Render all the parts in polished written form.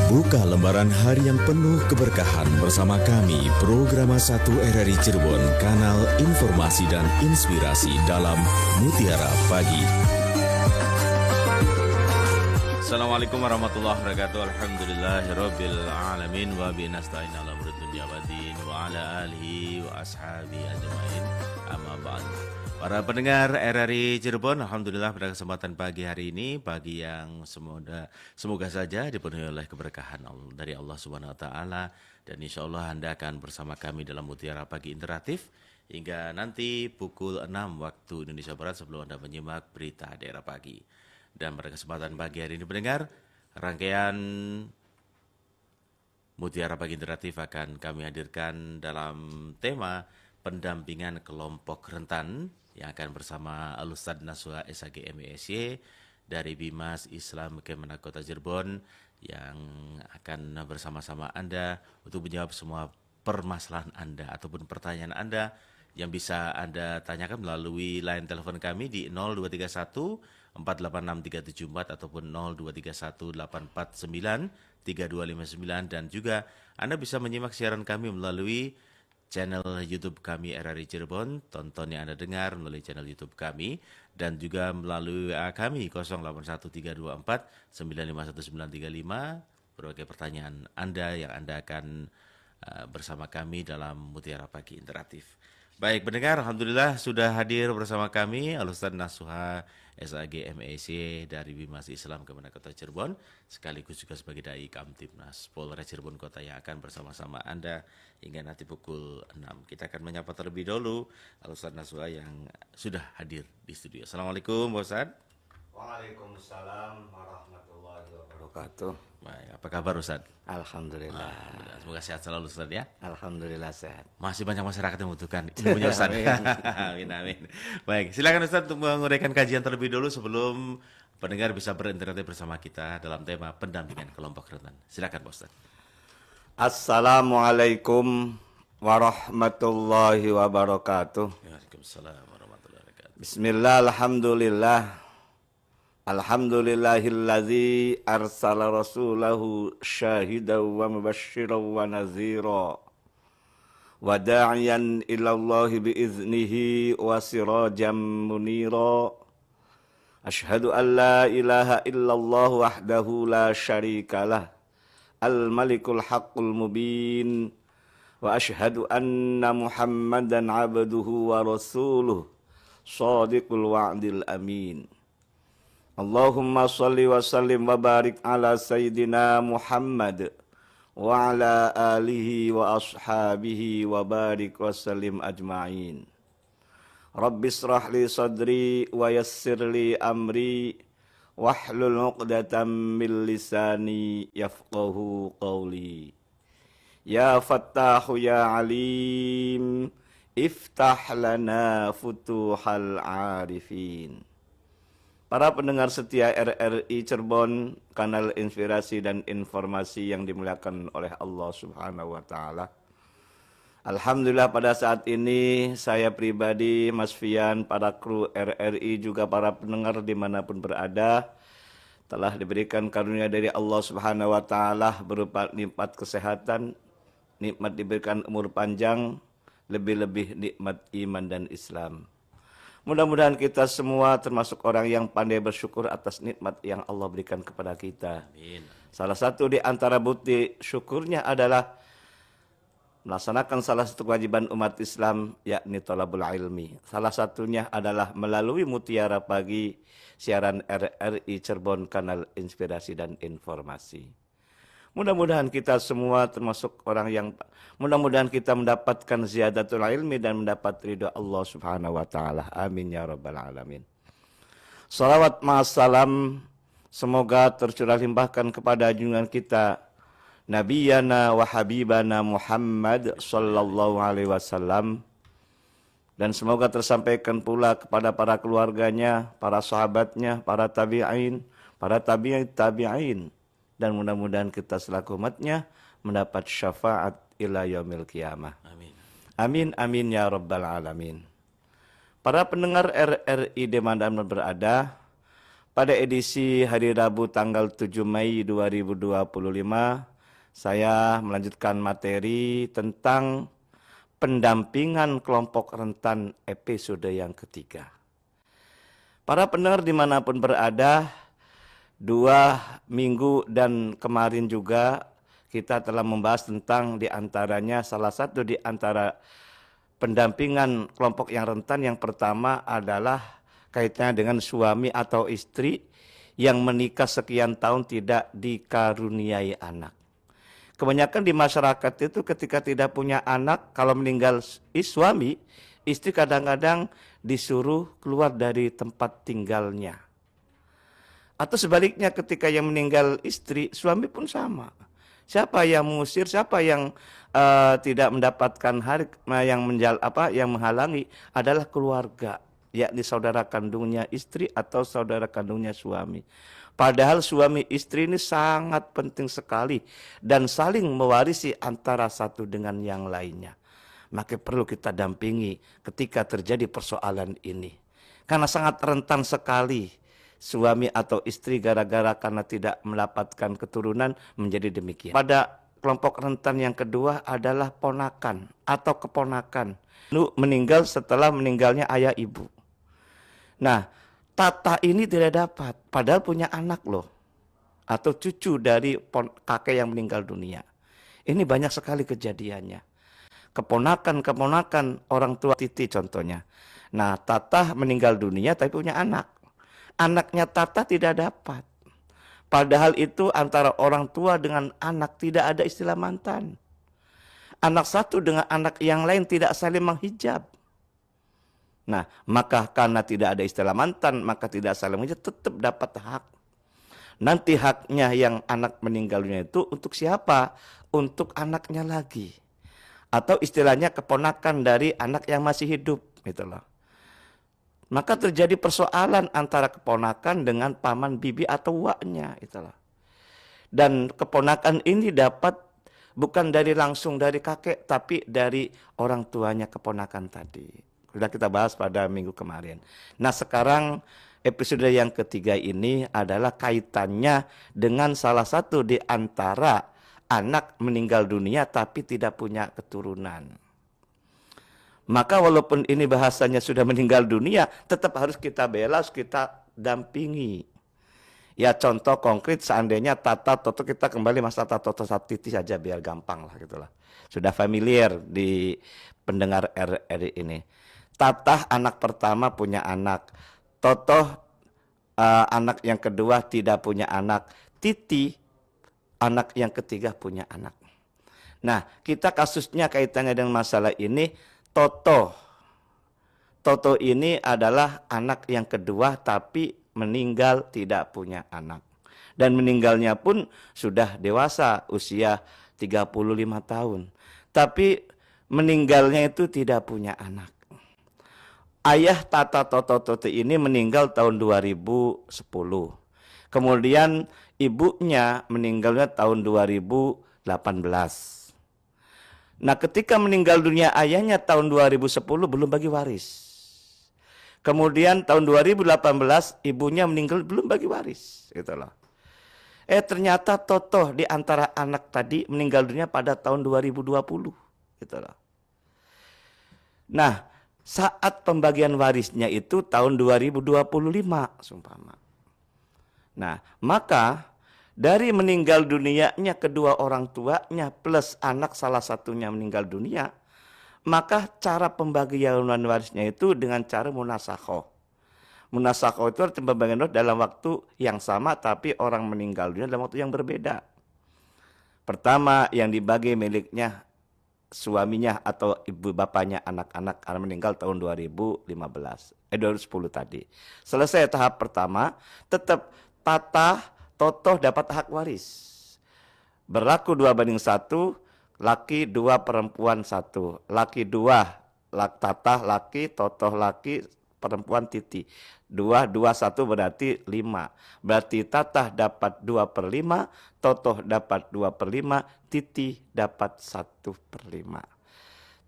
Buka lembaran hari yang penuh keberkahan bersama kami, Programa 1 RRI Cirebon, kanal informasi dan inspirasi dalam Mutiara Pagi. Assalamualaikum warahmatullahi wabarakatuh. Alhamdulillahirabbil alamin wa bihi nasta'in ala umuri dunya waddin wa ala alihi wa ashabihi ajmain. Amma ba'd. Para pendengar RRI Cirebon, alhamdulillah pada kesempatan pagi hari ini, pagi yang semoga saja dipenuhi oleh keberkahan dari Allah Subhanahu wa taala, dan insyaallah Anda akan bersama kami dalam Mutiara Pagi Interaktif hingga nanti pukul 6 waktu Indonesia Barat sebelum Anda menyimak berita daerah pagi. Dan pada kesempatan pagi hari ini pendengar, rangkaian Mutiara Pagi Interaktif akan kami hadirkan dalam tema pendampingan kelompok rentan yang akan bersama Al-Ustadz Nasuha SAG MESY dari Bimas Islam Kemenak Kota Cirebon yang akan bersama-sama Anda untuk menjawab semua permasalahan Anda ataupun pertanyaan Anda yang bisa Anda tanyakan melalui line telepon kami di 0231 486374 ataupun 0231 849 3259, dan juga Anda bisa menyimak siaran kami melalui channel YouTube kami RRI Cirebon. Tonton yang Anda dengar melalui channel YouTube kami dan juga melalui WA kami 081324 951935. Berbagai pertanyaan Anda yang Anda akan bersama kami dalam Mutiara Pagi Interaktif. Baik pendengar, alhamdulillah sudah hadir bersama kami Al-Ustadz Nasuha SAG MESY dari Bimas Islam Kemenak Kota Cirebon, sekaligus juga sebagai Dai Kamtibnas Polres Cirebon Kota yang akan bersama-sama Anda hingga nanti pukul 6. Kita akan menyapa terlebih dahulu Al-Ustadz Nasuha yang sudah hadir di studio. Assalamualaikum Pak Ustadz. Waalaikumsalam warahmatullahi wabarakatuh. Baik, apa kabar Ustadz? Alhamdulillah. Semoga sehat selalu Ustadz ya. Alhamdulillah sehat. Masih banyak masyarakat yang membutuhkan ilmunya Ustadz. Amin, amin. Baik, silakan Ustadz untuk menguraikan kajian terlebih dulu sebelum pendengar bisa berinteraksi bersama kita dalam tema pendampingan kelompok rentan. Silakan Pak Ustadz. Assalamualaikum warahmatullahi wabarakatuh. Waalaikumsalam warahmatullahi wabarakatuh. Bismillah, alhamdulillah. Alhamdulillahilladzi arsala rasulahu syahidan wa mubasysyiran wa nazira wa da'iyan ilallahi biiznihi wa sirajan munira. Asyhadu an la ilaha illallah wahdahu la syarikalah al-malikul haqqul mubin wa asyhadu anna muhammadan abduhu wa rasuluh shadiqul wa'dil amin. Allahumma salli wa sallim wa barik ala sayyidina Muhammad wa ala alihi wa ashabihi wa barik wa sallim ajma'in. Rabbi israh li sadri wa yassir li amri wahlul 'uqdatam min lisani yafqahu qawli. Ya Fattahu ya Alim, iftah lana futuhal arifin. Para pendengar setia RRI Cirebon, kanal inspirasi dan informasi yang dimuliakan oleh Allah Subhanahu wa taala. Alhamdulillah pada saat ini saya pribadi, Mas Fian, para kru RRI juga para pendengar dimanapun berada telah diberikan karunia dari Allah Subhanahu wa taala berupa nikmat kesehatan, nikmat diberikan umur panjang, lebih-lebih nikmat iman dan Islam. Mudah-mudahan kita semua termasuk orang yang pandai bersyukur atas nikmat yang Allah berikan kepada kita. Amin. Salah satu di antara bukti syukurnya adalah melaksanakan salah satu kewajiban umat Islam, yakni thalabul ilmi. Salah satunya adalah melalui Mutiara Pagi, siaran RRI Cirebon, kanal inspirasi dan informasi. Mudah-mudahan kita semua termasuk orang yang mudah-mudahan kita mendapatkan ziyadatul ilmi dan mendapat ridha Allah Subhanahu wa taala. Amin ya rabbal alamin. Salawat ma'assalam semoga tercurah limpahkan kepada junjungan kita Nabiyana wa Habibana Muhammad sallallahu alaihi wasallam, dan semoga tersampaikan pula kepada para keluarganya, para sahabatnya, para tabi'in, para tabi'in, dan mudah-mudahan kita selaku umatnya mendapat syafaat ila yaumil qiyamah. Amin. Amin amin ya rabbal alamin. Para pendengar RRI dimanapun berada, Pada edisi hari Rabu tanggal 7 Mei 2025, saya melanjutkan materi tentang pendampingan kelompok rentan episode yang ketiga. Para pendengar dimanapun berada, 2 minggu dan kemarin juga kita telah membahas tentang diantaranya salah satu di antara pendampingan kelompok yang rentan yang pertama adalah kaitannya dengan suami atau istri yang menikah sekian tahun tidak dikaruniai anak. Kebanyakan di masyarakat itu ketika tidak punya anak, kalau meninggal suami, istri kadang-kadang disuruh keluar dari tempat tinggalnya. Atau sebaliknya ketika yang meninggal istri, suami pun sama. Siapa yang mengusir, siapa yang tidak mendapatkan yang menghalangi adalah keluarga, yakni saudara kandungnya istri atau saudara kandungnya suami. Padahal suami istri ini sangat penting sekali dan saling mewarisi antara satu dengan yang lainnya. Maka perlu kita dampingi ketika terjadi persoalan ini. Karena sangat rentan sekali suami atau istri gara-gara karena tidak mendapatkan keturunan menjadi demikian. Pada kelompok rentan yang kedua adalah ponakan atau keponakan. Meninggal setelah meninggalnya ayah ibu. Nah, tata ini tidak dapat, padahal punya anak loh. Atau cucu dari kakek yang meninggal dunia. Ini banyak sekali kejadiannya. Keponakan orang tua Titi contohnya. Nah, Tata meninggal dunia tapi punya anak. Anaknya Tata tidak dapat. Padahal itu antara orang tua dengan anak tidak ada istilah mantan. Anak satu dengan anak yang lain tidak saling menghijab. Nah, maka karena tidak ada istilah mantan, maka tidak saling menghijab, tetap dapat hak. Nanti haknya yang anak meninggal dunia itu untuk siapa? Untuk anaknya lagi. Atau istilahnya keponakan dari anak yang masih hidup. Gitu loh. Maka terjadi persoalan antara keponakan dengan paman bibi atau waknya. Itulah. Dan keponakan ini dapat bukan langsung dari kakek, tapi dari orang tuanya keponakan tadi. Sudah kita bahas pada minggu kemarin. Nah sekarang episode yang ketiga ini adalah kaitannya dengan salah satu di antara anak meninggal dunia tapi tidak punya keturunan. Maka walaupun ini bahasanya sudah meninggal dunia, tetap harus kita bela, harus kita dampingi. Ya contoh konkret seandainya Tata Toto, kita kembali Mas Tata Toto Satiti saja biar gampang lah gitulah. Sudah familiar di pendengar RRI ini. Tata anak pertama punya anak. Toto anak yang kedua tidak punya anak. Titi anak yang ketiga punya anak. Nah kita kasusnya kaitannya dengan masalah ini. Toto ini adalah anak yang kedua tapi meninggal tidak punya anak. Dan meninggalnya pun sudah dewasa usia 35 tahun. Tapi meninggalnya itu tidak punya anak. Ayah Tata Toto ini meninggal tahun 2010. Kemudian ibunya meninggalnya tahun 2018. Nah ketika meninggal dunia ayahnya tahun 2010 belum bagi waris. Kemudian tahun 2018 ibunya meninggal belum bagi waris. Itulah. Ternyata Toto di antara anak tadi meninggal dunia pada tahun 2020. Itulah. Nah saat pembagian warisnya itu tahun 2025 sumpama. Nah maka dari meninggal dunianya kedua orang tuanya plus anak salah satunya meninggal dunia, maka cara pembagian warisnya itu dengan cara munasakhoh. Munasakhoh itu artinya pembagian waris dalam waktu yang sama tapi orang meninggal dunia dalam waktu yang berbeda. Pertama yang dibagi miliknya suaminya atau ibu bapaknya anak-anak karena meninggal tahun 2010 tadi. Selesai tahap pertama, tetap Toto dapat hak waris. Berlaku 2:1, laki 2 perempuan 1. Laki 2, Tata laki, Toto laki, perempuan Titi. 2, 1 berarti 5. Berarti Tata dapat 2/5, Toto dapat 2/5, Titi dapat 1/5.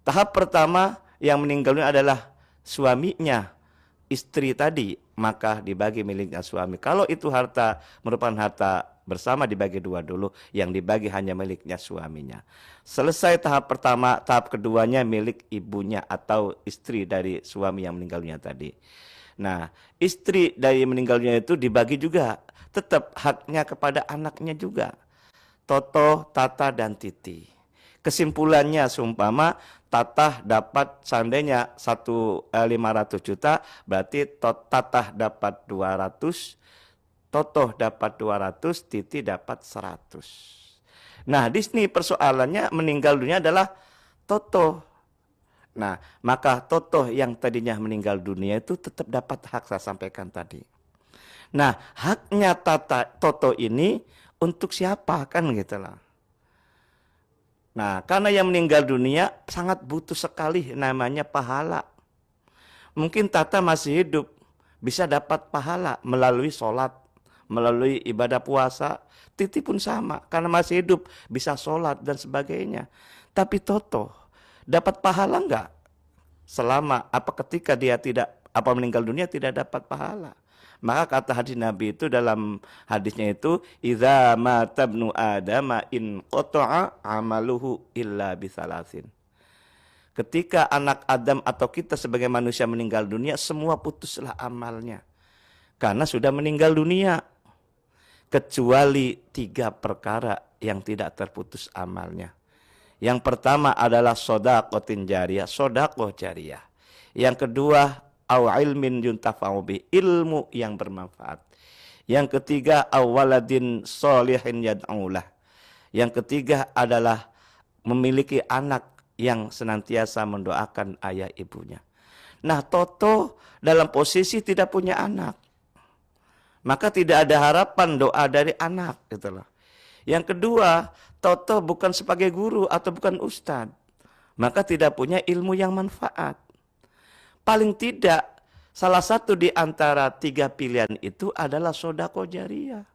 Tahap pertama yang meninggalnya adalah suaminya, istri tadi. maka dibagi miliknya suami. Kalau itu harta merupakan harta bersama, dibagi dua dulu, yang dibagi hanya miliknya suaminya. Selesai tahap pertama, tahap keduanya milik ibunya atau istri dari suami yang meninggal dunia tadi. Nah, istri dari meninggal dunia itu dibagi juga, tetap haknya kepada anaknya juga. Toto, Tata, dan Titi. Kesimpulannya seumpama Tatah dapat seandainya 500 juta, berarti Tatah dapat 200, Totoh dapat 200, Titi dapat 100. Nah, di sini persoalannya meninggal dunia adalah Totoh. Nah, maka Totoh yang tadinya meninggal dunia itu tetap dapat hak, saya sampaikan tadi. Nah, haknya Toto ini untuk siapa kan gitu lah. Nah, karena yang meninggal dunia sangat butuh sekali namanya pahala. Mungkin Tata masih hidup, bisa dapat pahala melalui sholat, melalui ibadah puasa. Titi pun sama, karena masih hidup, bisa sholat dan sebagainya. Tapi Toto dapat pahala enggak? Selama ketika dia meninggal dunia tidak dapat pahala. Maka kata hadis Nabi itu, dalam hadisnya itu, idza mata ibnu adama in qata'a amaluhu illa bisalasin. Ketika anak Adam atau kita sebagai manusia meninggal dunia, semua putuslah amalnya. Karena sudah meninggal dunia. Kecuali 3 perkara yang tidak terputus amalnya. Yang pertama adalah shadaqatin jariyah, sedekah jariyah. Yang kedua, au ilmin yuntafa'u bi, ilmu yang bermanfaat. Yang ketiga, awaladin sholihin yad'ulah. Yang ketiga adalah memiliki anak yang senantiasa mendoakan ayah ibunya. Nah, Toto dalam posisi tidak punya anak. Maka tidak ada harapan doa dari anak, gitu loh. Yang kedua, Toto bukan sebagai guru atau bukan ustadz. Maka tidak punya ilmu yang manfaat. Paling tidak, salah satu di antara 3 pilihan itu adalah sedekah jariyah.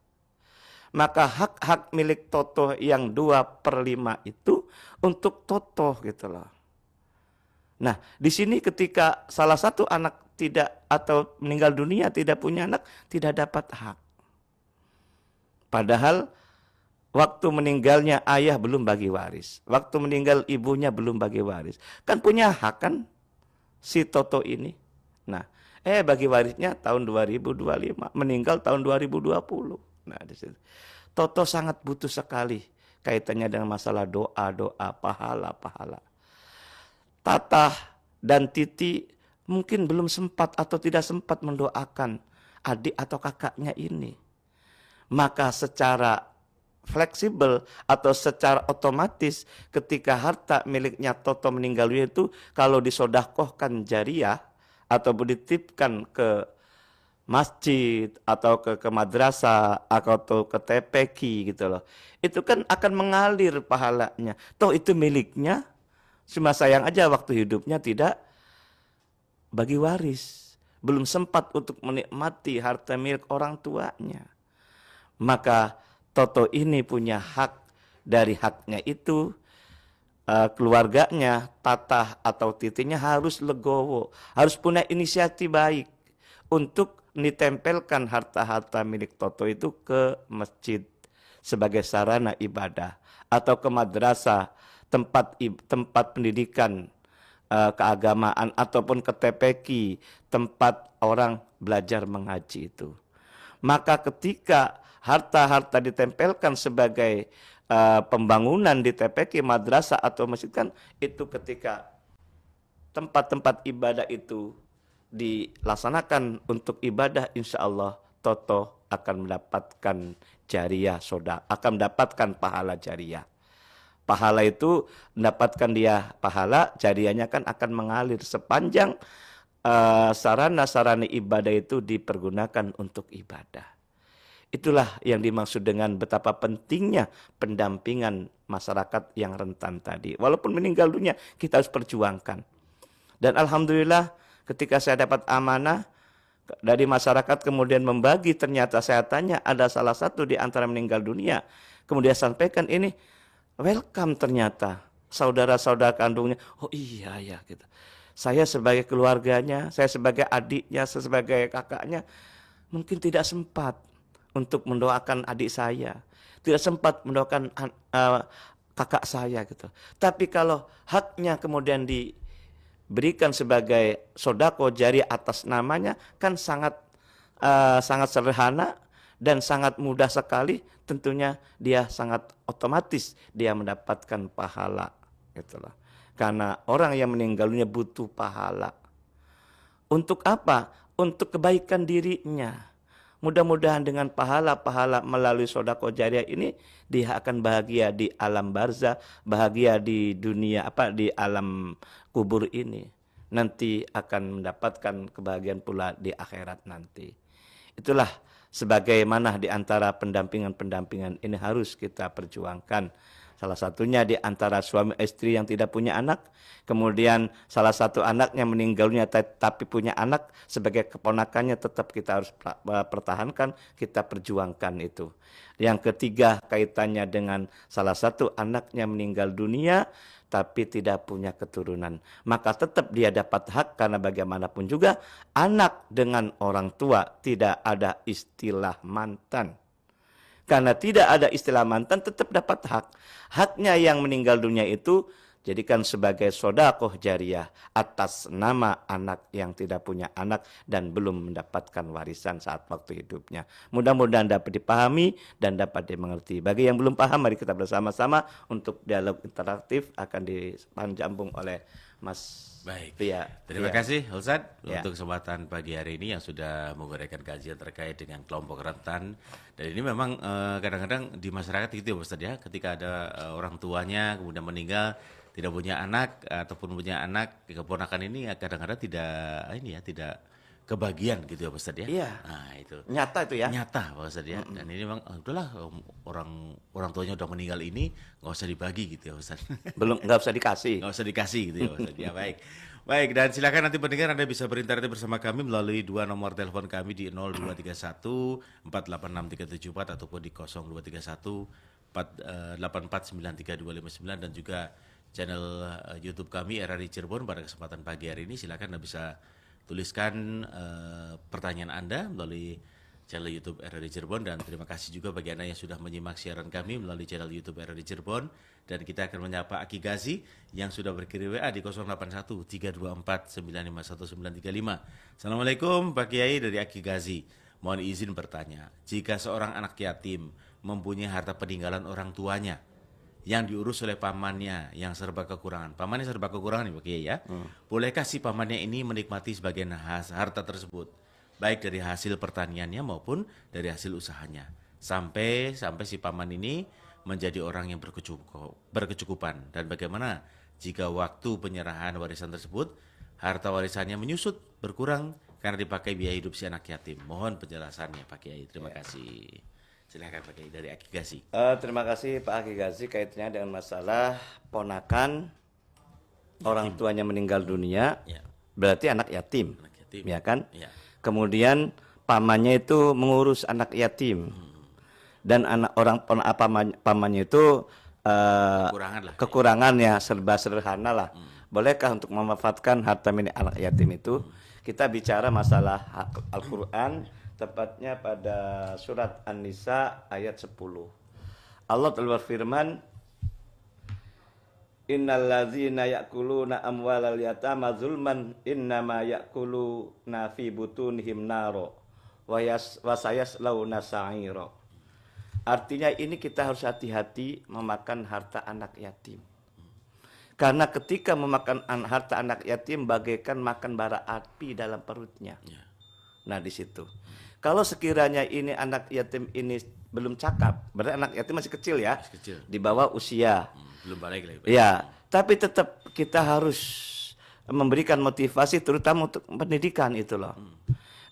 Maka hak-hak milik Toto yang 2/5 itu untuk Toto gitu loh. Nah, di sini ketika salah satu anak tidak atau meninggal dunia tidak punya anak, tidak dapat hak. Padahal waktu meninggalnya ayah belum bagi waris. Waktu meninggal ibunya belum bagi waris. Kan punya hak kan si Toto ini. Nah, bagi warisnya tahun 2025, meninggal tahun 2020. Nah, di situ. Toto sangat butuh sekali kaitannya dengan masalah doa-doa, pahala-pahala. Tatah dan Titi mungkin belum sempat atau tidak sempat mendoakan adik atau kakaknya ini. Maka secara fleksibel atau secara otomatis ketika harta miliknya Toto meninggal dunia itu kalau disodakohkan jariyah atau dititipkan ke masjid atau ke madrasah atau ke TPQ gitu loh. Itu kan akan mengalir pahalanya. Toh itu miliknya, cuma sayang aja waktu hidupnya tidak bagi waris. Belum sempat untuk menikmati harta milik orang tuanya. Maka Toto ini punya hak, dari haknya itu keluarganya, Tatah atau Titinya harus legowo, harus punya inisiatif baik untuk ditempelkan harta-harta milik Toto itu ke masjid sebagai sarana ibadah atau ke madrasah, tempat pendidikan keagamaan ataupun ke TPQ, tempat orang belajar mengaji itu. Maka ketika harta-harta ditempelkan sebagai pembangunan di TPQ, madrasah atau masjid kan itu ketika tempat-tempat ibadah itu dilaksanakan untuk ibadah, insya Allah Toto akan mendapatkan jariyah akan mendapatkan pahala jariyah. Pahala itu mendapatkan dia pahala, jariyahnya kan akan mengalir sepanjang sarana-sarana ibadah itu dipergunakan untuk ibadah. Itulah yang dimaksud dengan betapa pentingnya pendampingan masyarakat yang rentan tadi. Walaupun meninggal dunia, kita harus perjuangkan. Dan alhamdulillah ketika saya dapat amanah dari masyarakat kemudian membagi, ternyata saya tanya ada salah satu di antara meninggal dunia. Kemudian sampaikan ini, welcome ternyata saudara-saudara kandungnya. Oh iya ya gitu. Saya sebagai keluarganya, saya sebagai adiknya, saya sebagai kakaknya, mungkin tidak sempat untuk mendoakan adik saya, tidak sempat mendoakan kakak saya gitu. Tapi kalau haknya kemudian diberikan sebagai sodako jari atas namanya, kan sangat sederhana dan sangat mudah sekali. Tentunya dia sangat otomatis dia mendapatkan pahala, gitulah. Karena orang yang meninggal dunia butuh pahala. Untuk apa? Untuk kebaikan dirinya. Mudah-mudahan dengan pahala-pahala melalui sodako jariah ini, dia akan bahagia di alam barzah, bahagia di dunia di alam kubur ini. Nanti akan mendapatkan kebahagiaan pula di akhirat nanti. Itulah sebagaimana di antara pendampingan-pendampingan ini harus kita perjuangkan. Salah satunya di antara suami istri yang tidak punya anak, kemudian salah satu anaknya meninggalnya tapi punya anak, sebagai keponakannya tetap kita harus pertahankan, kita perjuangkan itu. Yang ketiga kaitannya dengan salah satu anaknya meninggal dunia tapi tidak punya keturunan, maka tetap dia dapat hak, karena bagaimanapun juga anak dengan orang tua tidak ada istilah mantan. Karena tidak ada istilah mantan, tetap dapat hak. Haknya yang meninggal dunia itu jadikan sebagai sodakoh jariah atas nama anak yang tidak punya anak dan belum mendapatkan warisan saat waktu hidupnya. Mudah-mudahan dapat dipahami dan dapat dimengerti. Bagi yang belum paham, mari kita bersama-sama untuk dialog interaktif akan dipanjambung oleh Mas. Baik, Pia. terima kasih Ustadz Ya. untuk kesempatan pagi hari ini yang sudah menguraikan kajian terkait dengan kelompok rentan. Dan ini memang kadang-kadang di masyarakat gitu ya Ustadz ya, ketika ada orang tuanya kemudian meninggal, tidak punya anak ataupun punya anak, keponakan ini kadang-kadang tidak kebagian gitu ya Pak Ustadz ya. Iya. Nah, itu. Nyata itu ya. Nyata Pak Ustadz ya. Dan ini memang udahlah orang tuanya udah meninggal ini nggak usah dibagi gitu ya Ustadz. Nggak usah dikasih. Nggak usah dikasih gitu ya Pak Ustadz. Ya baik. Baik, dan silakan nanti pendengar Anda bisa berinteraksi bersama kami melalui dua nomor telepon kami di 0231 486 374 ataupun di 0231 484 93259 dan juga channel YouTube kami RRI Cirebon. Pada kesempatan pagi hari ini silakan Anda bisa tuliskan pertanyaan Anda melalui channel YouTube RRI Cirebon, dan terima kasih juga bagi Anda yang sudah menyimak siaran kami melalui channel YouTube RRI Cirebon. Dan kita akan menyapa Aki Gazi yang sudah berkirim WA di 081 324 951 935. Assalamualaikum Pak Kiai, dari Aki Gazi. Mohon izin bertanya, jika seorang anak yatim mempunyai harta peninggalan orang tuanya yang diurus oleh pamannya yang serba kekurangan. Pamannya serba kekurangan nih Pak Kiai ya. Bolehkah si pamannya ini menikmati sebagian harta tersebut, baik dari hasil pertaniannya maupun dari hasil usahanya, sampai si paman ini menjadi orang yang berkecukupan? Dan bagaimana jika waktu penyerahan warisan tersebut harta warisannya menyusut, berkurang karena dipakai biaya hidup si anak yatim? Mohon penjelasannya Pak Kiai. Terima kasih. Silakan Pak Kiai dari Aki Gazi. Terima kasih Pak Aki Gazi, kaitannya dengan masalah ponakan orang tuanya meninggal dunia, Ya. berarti anak yatim, Anak yatim. ya kan? Ya. Kemudian pamannya itu mengurus anak yatim, dan pamannya itu Kekurangan lah. kekurangannya serba sederhana lah. Bolehkah untuk memanfaatkan harta milik anak yatim itu? Kita bicara masalah Al-Quran, tepatnya pada surat An-Nisa ayat 10. Allah telah berfirman, Innallazina ya'kuluna amwalal yatama zulman innama ya'kuluna fi butunihim naro wa sayaslawna sa'ira. Artinya ini kita harus hati-hati memakan harta anak yatim. Karena ketika memakan harta anak yatim bagaikan makan bara api dalam perutnya. Ya. Nah di situ. Kalau sekiranya ini anak yatim ini belum cakap, berarti anak yatim masih kecil ya, Masih kecil. di bawah usia. Belum balik lagi. Pak. Ya, tapi tetap kita harus memberikan motivasi terutama untuk pendidikan itu loh.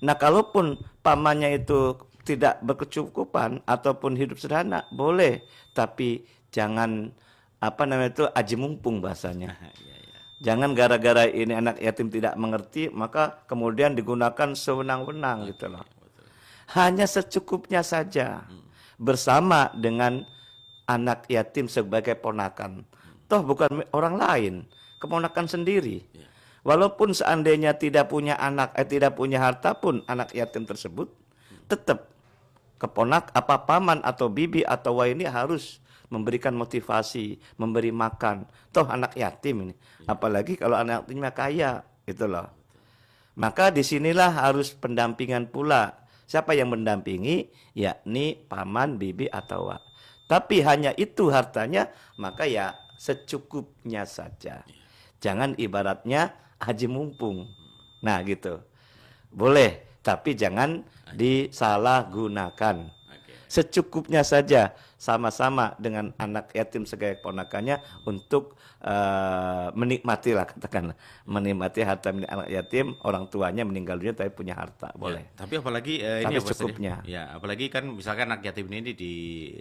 Nah, kalaupun pamannya itu tidak berkecukupan ataupun hidup sederhana, boleh, tapi jangan itu aji mumpung bahasanya. Ya, ya. Jangan gara-gara ini anak yatim tidak mengerti, maka kemudian digunakan sewenang-wenang gitu loh. Betul. Hanya secukupnya saja bersama dengan anak yatim sebagai ponakan. Toh bukan orang lain, keponakan sendiri. Walaupun seandainya tidak punya anak, tidak punya harta pun anak yatim tersebut tetap paman atau bibi atau ini harus memberikan motivasi, memberi makan. Toh anak yatim ini, apalagi kalau anak yatimnya kaya, gitu loh. Maka disinilah harus pendampingan pula. Siapa yang mendampingi? Yakni paman, bibi atau wa. Tapi hanya itu hartanya, maka ya secukupnya saja. Jangan ibaratnya haji mumpung. Nah gitu. Boleh, tapi jangan disalahgunakan. Secukupnya saja, sama-sama dengan anak yatim sebagai ponakannya untuk menikmati lah, katakan menikmati harta milik anak yatim, orang tuanya meninggal dunia tapi punya harta, boleh. Ya, tapi apalagi ini tapi apa secukupnya. Ya, apalagi kan misalkan anak yatim ini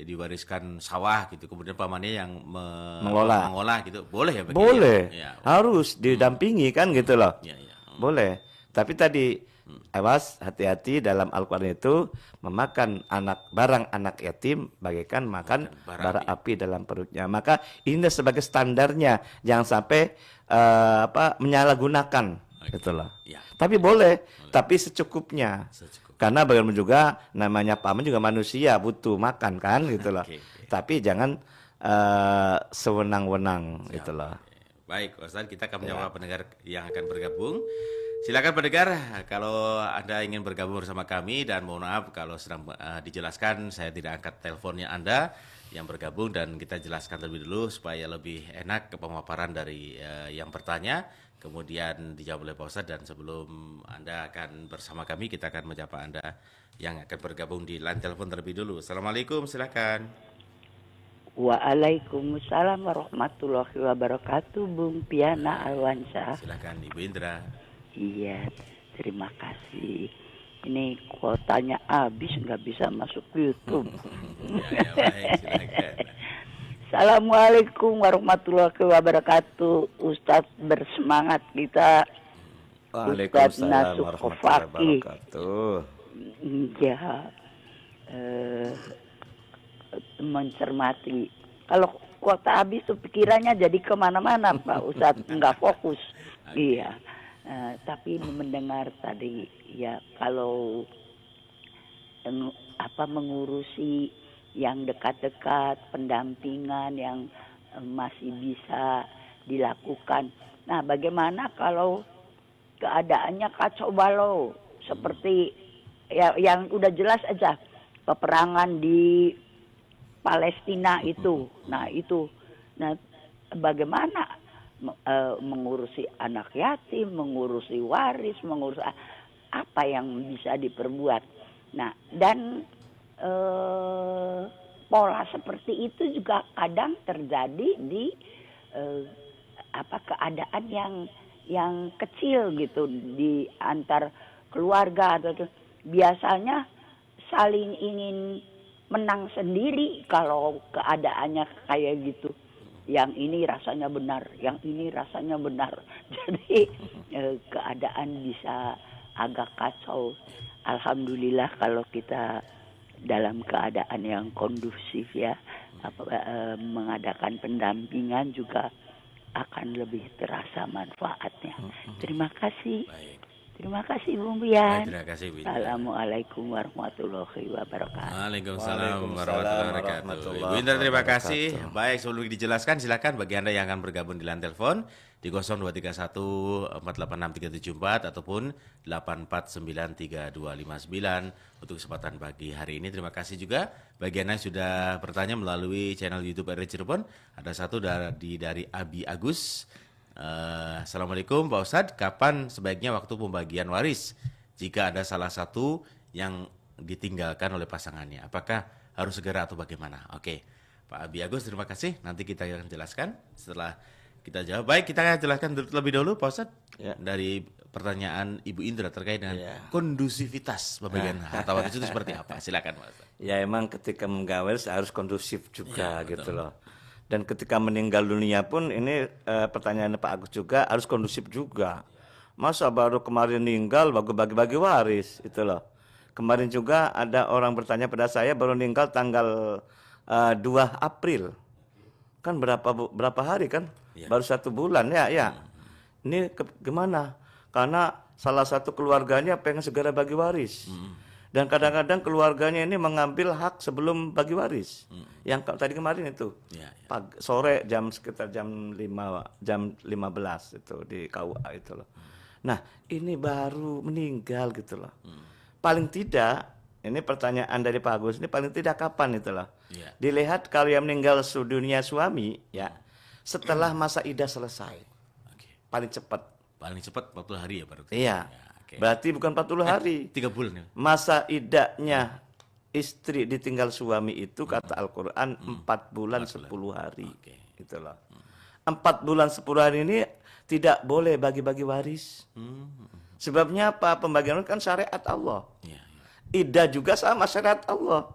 diwariskan sawah gitu, kemudian pamannya yang mengolah gitu, boleh ya? Boleh, ya? harus didampingi kan gitu loh. Ya, ya. Boleh. Tapi tadi awas, hati-hati dalam Al-Quran itu memakan barang anak yatim bagaikan makan bara api dalam perutnya. Maka ini sebagai standarnya, jangan sampai menyalahgunakan, gitu loh. Ya. Tapi boleh, tapi secukupnya. Karena bagaimana juga namanya paman juga manusia, butuh makan kan, gitu loh. Tapi jangan sewenang-wenang, gitu loh. Baik, Ustaz, kita akan menjawab pendengar yang akan bergabung. Silakan pendengar, kalau Anda ingin bergabung bersama kami, dan mohon maaf kalau sedang dijelaskan saya tidak angkat teleponnya Anda yang bergabung, dan kita jelaskan terlebih dulu supaya lebih enak ke pemaparan dari yang bertanya, kemudian dijawab oleh Pak Ustadz, dan sebelum Anda akan bersama kami, kita akan menyapa Anda yang akan bergabung di line telepon terlebih dulu. Assalamualaikum, silakan. Waalaikumsalam warahmatullahi wabarakatuh, Bung Piana Alwansyah. Silakan Ibu Indra. Iya, terima kasih. Ini kuotanya habis, nggak bisa masuk YouTube. Ya, baik, silakan. Assalamualaikum warahmatullahi wabarakatuh. Ustadz bersemangat kita. Ustadz Nasuh Fakih. Ya, mencermati. Kalau kuota habis tuh pikirannya jadi kemana-mana, Pak Ustadz, nggak fokus. Iya. Tapi mendengar tadi ya, kalau mengurusi yang dekat-dekat, pendampingan yang masih bisa dilakukan. Nah, bagaimana kalau keadaannya kacau balau seperti ya yang udah jelas aja peperangan di Palestina itu. Nah, bagaimana mengurusi anak yatim, mengurusi waris, mengurusi apa yang bisa diperbuat. Nah, dan pola seperti itu juga kadang terjadi di keadaan yang kecil gitu di antar keluarga, atau biasanya saling ingin menang sendiri kalau keadaannya kayak gitu. Yang ini rasanya benar, yang ini rasanya benar. Jadi keadaan bisa agak kacau. Alhamdulillah kalau kita dalam keadaan yang kondusif ya, mengadakan pendampingan juga akan lebih terasa manfaatnya. Terima kasih. Baik. Terima kasih Bung Bian. Terima kasih, Bu. Assalamualaikum warahmatullahi wabarakatuh. Waalaikumsalam warahmatullahi wabarakatuh. Ibu Indra, terima kasih. Baik, sebelum dijelaskan silakan bagi Anda yang akan bergabung di line telepon di 0231 486 374 ataupun 8493259 untuk kesempatan pagi hari ini. Terima kasih juga bagi Anda yang sudah bertanya melalui channel YouTube RRI Cirebon. Ada satu dari Abi Agus. Assalamualaikum Pak Ustadz, kapan sebaiknya waktu pembagian waris jika ada salah satu yang ditinggalkan oleh pasangannya? Apakah harus segera atau bagaimana? Oke, Pak Abi Agus, terima kasih. Nanti kita akan jelaskan setelah kita jawab. Baik, kita akan jelaskan terlebih dahulu Pak Ustadz dari pertanyaan Ibu Indra terkait dengan kondusivitas pembagian harta waris itu seperti apa? Silakan Pak Ustadz. Ya emang ketika menggawaris harus kondusif juga gitu loh. Dan ketika meninggal dunia pun ini pertanyaan Pak Agus juga harus kondusif juga. Masa baru kemarin meninggal baru bagi-bagi waris itu loh. Kemarin juga ada orang bertanya pada saya baru meninggal tanggal 2 April. Kan berapa hari kan? Ya. Baru 1 bulan ya. Ini gimana? Karena salah satu keluarganya pengen segera bagi waris. Dan kadang-kadang keluarganya ini mengambil hak sebelum bagi waris. Yang tadi kemarin itu. Ya, ya. Sore sekitar jam 15 itu di KUA itu loh. Nah, ini baru meninggal gitu loh. Paling tidak, ini pertanyaan dari Pak Agus, ini paling tidak kapan itu loh. Ya. Dilihat kalau yang meninggal dunia suami ya setelah masa idah selesai. Oke. Paling cepat. Paling cepat 40 hari ya berarti. Iya. Ya, oke. Berarti bukan 40 hari. 3 bulan ya. Masa idahnya istri ditinggal suami itu kata Al-Qur'an 4 bulan 10 hari. Oke. Itulah. 4 bulan 10 hari ini tidak boleh bagi-bagi waris. Sebabnya apa? Pembagian kan syariat Allah. Ya, ya. Iddah juga sama syariat Allah.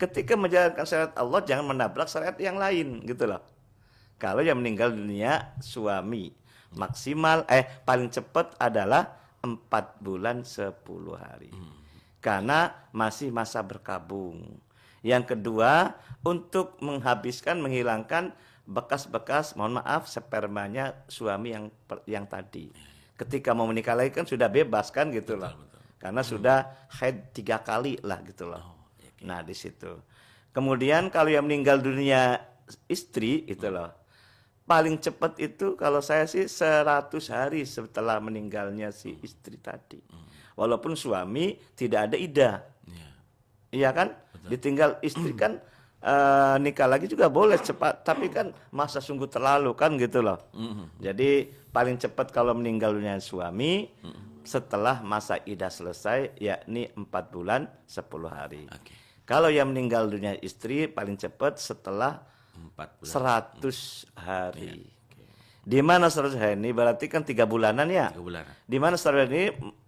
Ketika menjalankan syariat Allah jangan menabrak syariat yang lain gitu loh. Kalau yang meninggal dunia suami maksimal paling cepat adalah 4 bulan 10 hari. Karena masih masa berkabung. Yang kedua, untuk menghilangkan bekas-bekas, mohon maaf, spermanya suami yang tadi. Ketika mau menikah lagi kan sudah bebas kan gitu loh. Karena sudah haid 3 kali lah gitu loh. Nah di situ. Kemudian kalau yang meninggal dunia istri itu loh. Paling cepat itu kalau saya sih 100 hari setelah meninggalnya si istri tadi. Walaupun suami tidak ada iddah. Ya. Iya kan? Ditinggal istri kan nikah lagi juga boleh cepat, tapi kan masa sungguh terlalu kan gitu loh. Jadi paling cepat kalau meninggal dunia suami setelah masa iddah selesai, yakni 4 bulan 10 hari. Oke. Kalau yang meninggal dunia istri paling cepat setelah 4 bulan. 100 hari. Di mana 100 hari ini berarti kan 3 bulanan ya. 3 bulan. Di mana 100 hari ini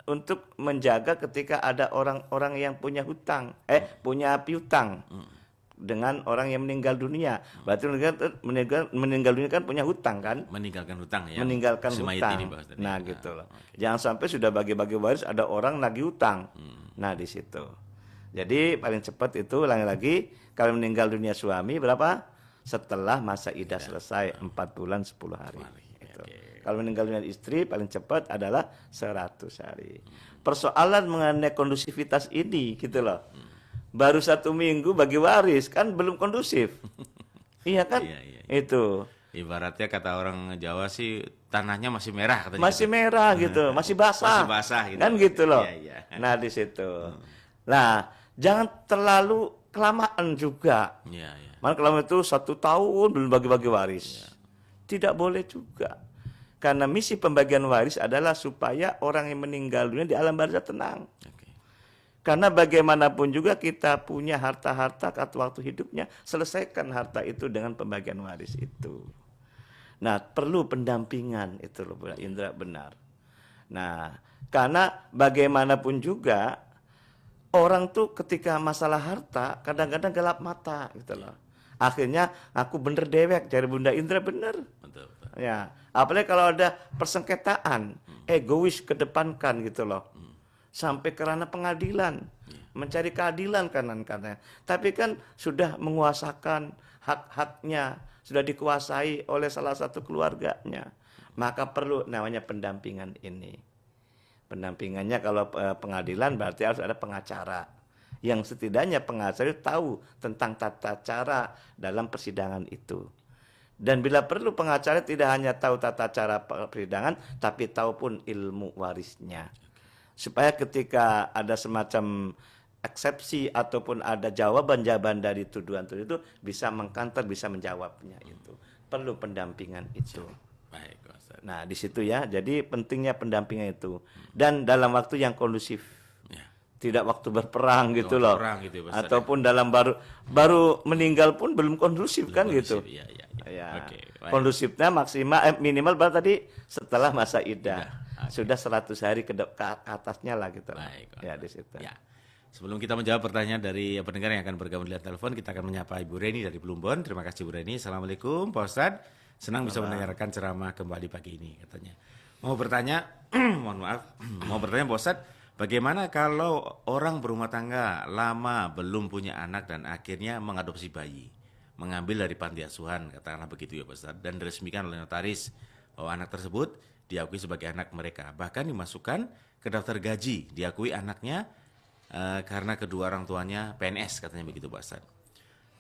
untuk menjaga ketika ada orang-orang yang punya hutang, punya piutang dengan orang yang meninggal dunia. Berarti meninggal dunia kan punya hutang kan? Meninggalkan hutang ya. Meninggalkan si mayit hutang. ini, Pak Ustadz. Nah, Ya. gitu loh. Oke. Jangan sampai sudah bagi-bagi waris ada orang nagih hutang. Nah, di situ. Jadi paling cepat itu lagi-lagi kalau meninggal dunia suami berapa? Setelah masa iddah selesai 4 bulan 10 hari. Itu. Kalau meninggal dunia istri paling cepat adalah 100 hari. Persoalan mengenai kondusivitas ini gitu loh. Baru 1 minggu bagi waris kan belum kondusif. Iya kan? Iya. Itu. Ibaratnya kata orang Jawa sih tanahnya masih merah katanya. Masih merah gitu, masih basah. Masih basah gitu. Kan gitu loh. Iya. Nah, di situ. Nah, jangan terlalu kelamaan juga. Iya. Malah kelamaan itu 1 tahun belum bagi-bagi waris. Tidak boleh juga. Karena misi pembagian waris adalah supaya orang yang meninggal dunia di alam barzah tenang. Oke. Karena bagaimanapun juga kita punya harta-harta waktu hidupnya, selesaikan harta itu dengan pembagian waris itu. Nah, perlu pendampingan itu loh, Bu Indra, benar. Nah, karena bagaimanapun juga orang tuh ketika masalah harta kadang-kadang gelap mata gitu loh. Akhirnya aku bener dewek, cari Bunda Indra bener. Betul. Ya, apalagi kalau ada persengketaan, egois kedepankan gitu loh. Sampai kerana pengadilan, mencari keadilan kanan-kanan. Tapi kan sudah menguasakan hak-haknya, sudah dikuasai oleh salah satu keluarganya. Maka perlu namanya pendampingan ini. Pendampingannya kalau pengadilan berarti harus ada pengacara. Yang setidaknya pengacara itu tahu tentang tata cara dalam persidangan itu. Dan bila perlu pengacara tidak hanya tahu tata cara persidangan, tapi tahu pun ilmu warisnya. Supaya ketika ada semacam eksepsi ataupun ada jawaban-jawaban dari tuduhan itu bisa mengkanter, bisa menjawabnya itu. Perlu pendampingan itu. Baik, Ustaz. Nah, di situ ya. Jadi pentingnya pendampingan itu dan dalam waktu yang kondusif. Ya. Tidak waktu berperang gitu loh. Berperang gitu ya, Ustaz. Ataupun dalam baru meninggal pun belum kondusif kan gitu. Iya. Ya. Oke, baik. Kondusifnya maksimal minimal berapa tadi? Setelah masa iddah. Oke. Sudah 100 hari ke atasnya lah gitu. Baik, Ya Ustaz. di situ. Ya. Sebelum kita menjawab pertanyaan dari pendengar yang akan bergabung di telepon, kita akan menyapa Ibu Reni dari Plumbon. Terima kasih Bu Reni. Assalamualaikum Pak Ustadz. Senang bisa mendengarkan ceramah kembali pagi ini katanya. Mau bertanya, mohon maaf, mau bertanya Pak Ustadz, bagaimana kalau orang berumah tangga lama belum punya anak dan akhirnya mengadopsi bayi, mengambil dari panti asuhan, katakanlah begitu ya Pak Ustadz, dan diresmikan oleh notaris bahwa anak tersebut diakui sebagai anak mereka. Bahkan dimasukkan ke daftar gaji, diakui anaknya karena kedua orang tuanya PNS, katanya begitu Pak Ustadz.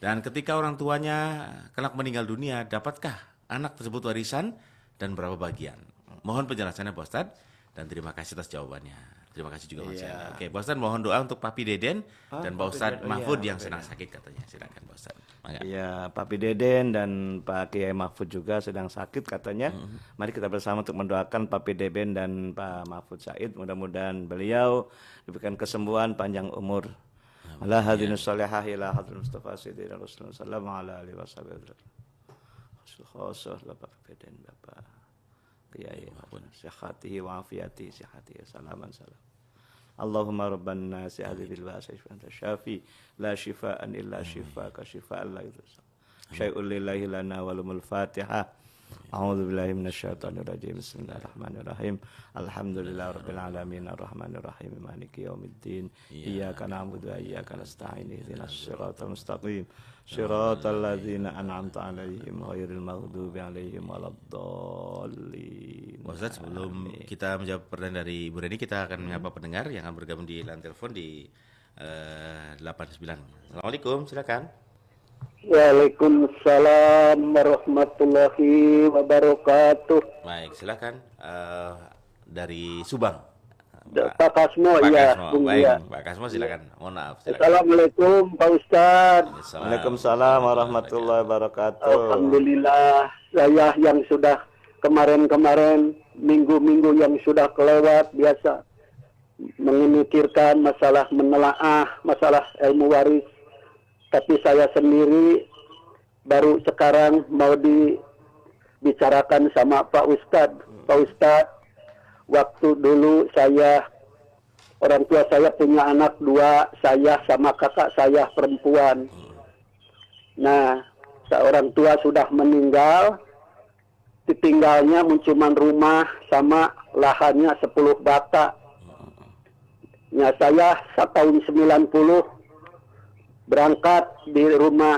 Dan ketika orang tuanya kelak meninggal dunia, dapatkah anak tersebut warisan dan berapa bagian? Mohon penjelasannya Pak Ustadz, dan terima kasih atas jawabannya. Terima kasih juga Mas Yana. Oke, Pak Ustadz mohon doa untuk Papi Deden dan Pak Ustadz Mahfud yang sedang sakit katanya. Silakan Pak Ustadz. Iya, Papi Deden dan Pak Kiai Mahfud juga sedang sakit katanya. Mari kita bersama untuk mendoakan Papi Deden dan Pak Mahfud Said. Mudah-mudahan beliau diberikan kesembuhan, panjang umur. Allah hadinus salihah ila hadrul Mustafa Sayyidina Rasulullah sallallahu alaihi wasallam. Khusus Bapak Deden, Bapak Kiai Mahfud, sihatihi wa afiyatihi, sihatihi, salaman salam. Allahumma rabban nasi hadhihi al-ba'sa anta syafi la shifaan illa shifaaka shifaan la yudhsa syai'un lillahi lana walumul fatihah. A'udzu billahi minasyaitonir rajim. Bismillahirrahmanirrahim. Alhamdulillahi rabbil alamin arrahmanir rahim maliki yaumiddin. Iyyaka na'budu wa iyyaka nasta'in ihdinas siratal mustaqim siratal ladzina an'amta 'alaihim ghairil maghdubi 'alaihim waladdallin. Ustaz, sebelum kita menjawab pertanyaan dari Ibu Reni, kita akan menyapa pendengar yang akan bergabung di line telepon di 89. Assalamualaikum, silakan. Waalaikumsalam warahmatullahi wabarakatuh. Baik, silakan dari Subang. Pak Kasmo, ya. Baik, Pak Kasmo silakan. Mohon maaf. Silakan. Assalamualaikum Pak Ustadz. Waalaikumsalam warahmatullahi wabarakatuh. Alhamdulillah, saya yang sudah kemarin-kemarin, minggu-minggu yang sudah kelewat, biasa memikirkan masalah menelaah, masalah ilmu waris. Tapi saya sendiri baru sekarang mau dibicarakan sama Pak Ustadz. Pak Ustadz, waktu dulu orang tua saya punya anak 2, saya sama kakak saya perempuan. Nah, seorang tua sudah meninggal, ditinggalnya cuma rumah sama lahannya 10 bata. Ya, saya tahun 90 berangkat di rumah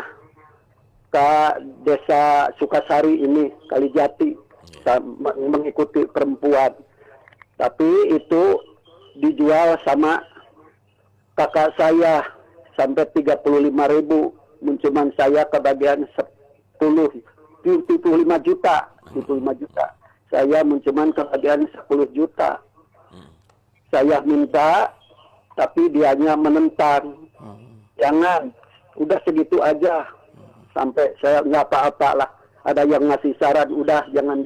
ke desa Sukasari ini, Kalijati, mengikuti perempuan. Tapi itu dijual sama kakak saya sampai 35.000, cuman saya kebagian 75 juta. Saya cuman kebagian 10 juta. Saya minta, tapi dianya menentang. Jangan, udah segitu aja. Sampai saya nggak apa-apa lah. Ada yang ngasih saran, udah jangan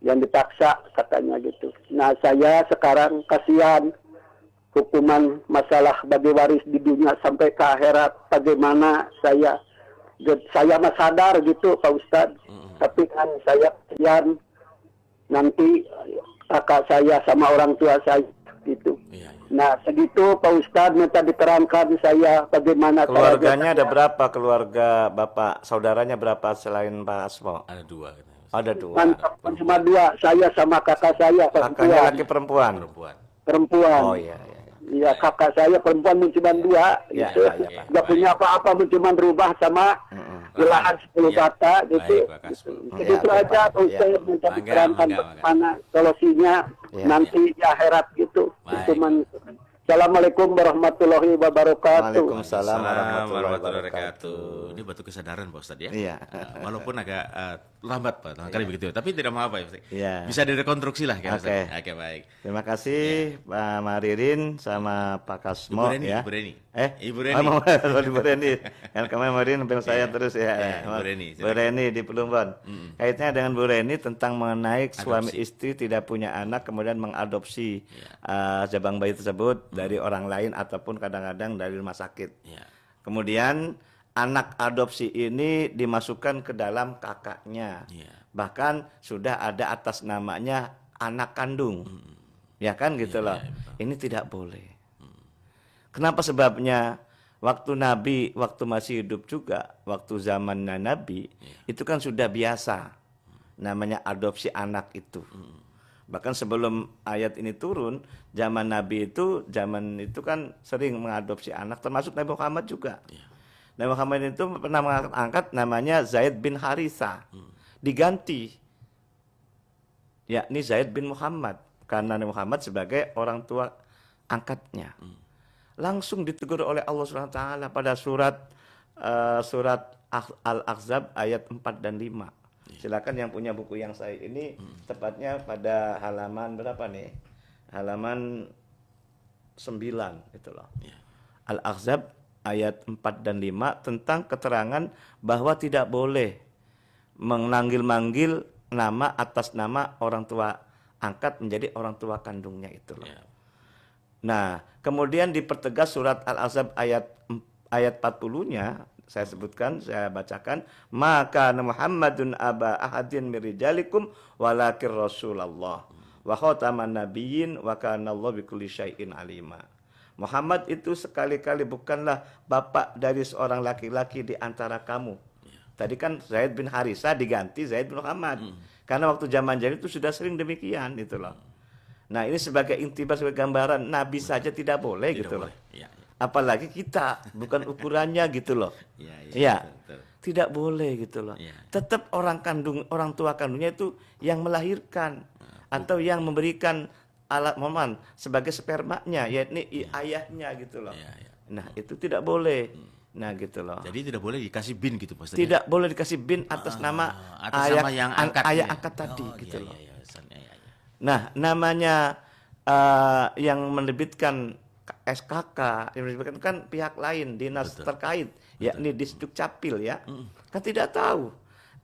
yang dipaksa katanya gitu. Nah, saya sekarang kasihan hukuman masalah bagi waris di dunia sampai ke akhirat. Bagaimana saya mah sadar gitu Pak Ustadz. Tapi kan saya kasihan nanti kakak saya sama orang tua saya gitu. Nah, segitu Pak Ustadz minta diterangkan saya bagaimana keluarganya. Ada berapa keluarga Bapak? Saudaranya berapa selain Pak Asmo? Ada 2. Ada 2. Cuma 2, saya sama kakak saya perempuan. Kakaknya laki perempuan? Perempuan. Oh iya. Iya, kakak saya perempuan cuma 2 gitu. Nggak punya apa-apa, cuma berubah sama lahan 10 bata gitu. Begitu aja Pak Ustadz minta diterangkan bagaimana solusinya nanti di akhirat gitu. Assalamualaikum warahmatullahi wabarakatuh. Waalaikumsalam warahmatullahi wabarakatuh. Ini batu kesadaran Pak Ustadz ya. Iya. Walaupun agak lambat Pak, kali begitu. Tapi tidak apa-apa ya Ustadz. Iya. Bisa direkonstruksi lah kan Oke. Ustadz. Oke, baik. Terima kasih Pak Maririn sama Pak Kasmo ya. Ibu Reni. Ibu Reni. Yang kemarin Maririn sampai saya terus ya. Ibu Reni. Bu Reni di Plumbon. Kaitnya dengan Bu Reni tentang mengenai suami istri tidak punya anak kemudian mengadopsi jabang bayi tersebut dari orang lain ataupun kadang-kadang dari rumah sakit. Kemudian anak adopsi ini dimasukkan ke dalam kakaknya. Bahkan sudah ada atas namanya anak kandung. Ya kan gitu loh. Ini tidak boleh. Kenapa sebabnya? Waktu Nabi, waktu masih hidup juga, waktu zamannya Nabi, itu kan sudah biasa. Namanya adopsi anak itu. Bahkan sebelum ayat ini turun, zaman Nabi itu kan sering mengadopsi anak, termasuk Nabi Muhammad juga. Nabi Muhammad itu pernah mengangkat namanya Zaid bin Harithah. Diganti yakni Zaid bin Muhammad, karena Nabi Muhammad sebagai orang tua angkatnya. Langsung ditegur oleh Allah SWT pada surat Al-Ahzab ayat 4 dan 5. Silakan yang punya buku yang saya ini, tepatnya pada halaman berapa nih? Halaman 9 itu loh. Al-Ahzab ayat 4 dan 5 tentang keterangan bahwa tidak boleh memanggil-manggil nama atas nama orang tua angkat menjadi orang tua kandungnya itu loh. Nah, kemudian dipertegas surat Al-Ahzab ayat 40-nya, saya sebutkan, saya bacakan, maka Muhammadun aba ahadin mirijalikum walakin Rasulullah wa khataman nabiyyin wa kana Allah bikulli syai'in alima. Muhammad itu sekali-kali bukanlah bapak dari seorang laki-laki di antara kamu. Tadi kan Zaid bin Harisah diganti Zaid bin Muhammad. Karena waktu zaman jahiliyah itu sudah sering demikian gitu loh. Nah, ini sebagai intiba, sebagai gambaran Nabi saja tidak boleh gitu loh. Apalagi kita, bukan ukurannya gitu loh. Ya, tidak boleh gitu loh. Tetap orang tua kandungnya itu yang melahirkan atau yang memberikan alat momen sebagai spermanya, yakni ayahnya gitu loh. Nah, itu tidak boleh. Nah, gitu loh. Jadi tidak boleh dikasih bin gitu Pak Ustaz. Tidak boleh dikasih bin atas nama ayah yang ayah angkat tadi gitu loh. Nah, namanya yang menerbitkan SKK, yang menerbitkan kan pihak lain, dinas terkait, yakni Disduk Capil ya. Kan tidak tahu.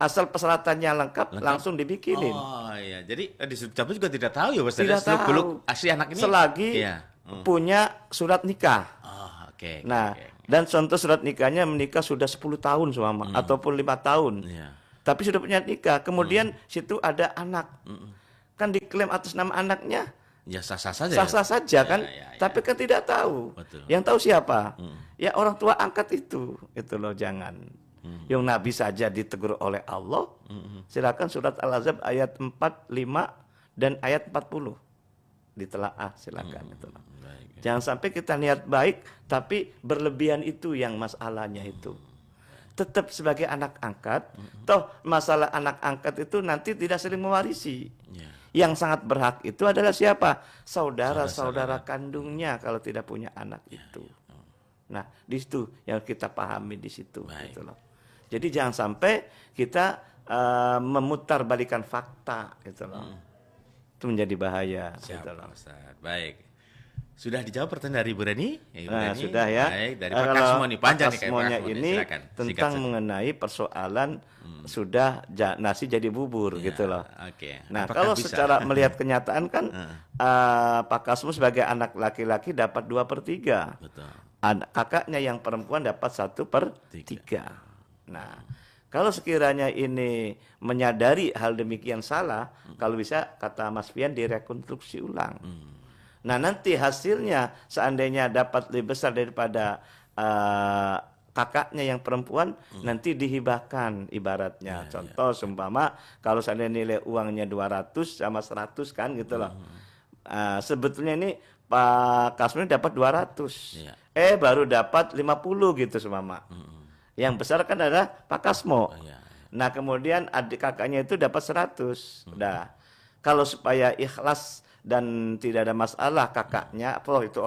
Asal persyaratannya lengkap langsung dibikinin. Oh iya, jadi Disduk Capil juga tidak tahu ya Pak Ustaz. Tidak tahu. Asli anak ini selagi punya surat nikah. Nah, dan contoh surat nikahnya menikah sudah 10 tahun suama ataupun 5 tahun. Tapi sudah punya nikah, kemudian situ ada anak. Kan diklaim atas nama anaknya, ya sah-sah saja. Sah-sah saja kan, tapi kan tidak tahu. Betul. Yang tahu siapa? Ya orang tua angkat itu loh, jangan. Yang Nabi saja ditegur oleh Allah. Silakan surat Al-Ahzab ayat 4, 5 dan ayat 40 ditelaah, silakan itu loh. Jangan sampai kita niat baik tapi berlebihan, itu yang masalahnya itu. Tetap sebagai anak angkat, toh masalah anak angkat itu nanti tidak saling mewarisi. Yang sangat berhak itu adalah siapa? Saudara-saudara kandungnya kalau tidak punya anak itu. Nah, di situ yang kita pahami di situ. Gitu loh. Jadi jangan sampai kita memutarbalikan fakta, gitu loh. Itu menjadi bahaya. Siap, gitu loh. Ustaz. Baik. Sudah dijawab pertanyaan dari Bu Reni? Nah, sudah ya. Baik, dari Pak Kasmo nih, panjang nih kayak Pak Kasmo ini silakan. tentang mengenai persoalan sudah nasi jadi bubur gitu loh. Nah, apakah kalau bisa? Secara melihat kenyataan kan Pak Kasmo sebagai anak laki-laki dapat 2/3. Betul. Kakaknya yang perempuan dapat 1/3. Nah, kalau sekiranya ini menyadari hal demikian salah, kalau bisa kata Mas Fian direkonstruksi ulang. Nah, nanti hasilnya seandainya dapat lebih besar daripada kakaknya yang perempuan, nanti dihibahkan ibaratnya. Contoh seumpama kalau seandainya nilai uangnya 200 sama 100 kan gitu loh. Sebetulnya ini Pak Kasmi dapat 200. Baru dapat 50 gitu seumpama. Yang besar kan adalah Pak Kasmo. Nah, kemudian adik kakaknya itu dapat 100. Udah. Kalau supaya ikhlas dan tidak ada masalah kakaknya, itu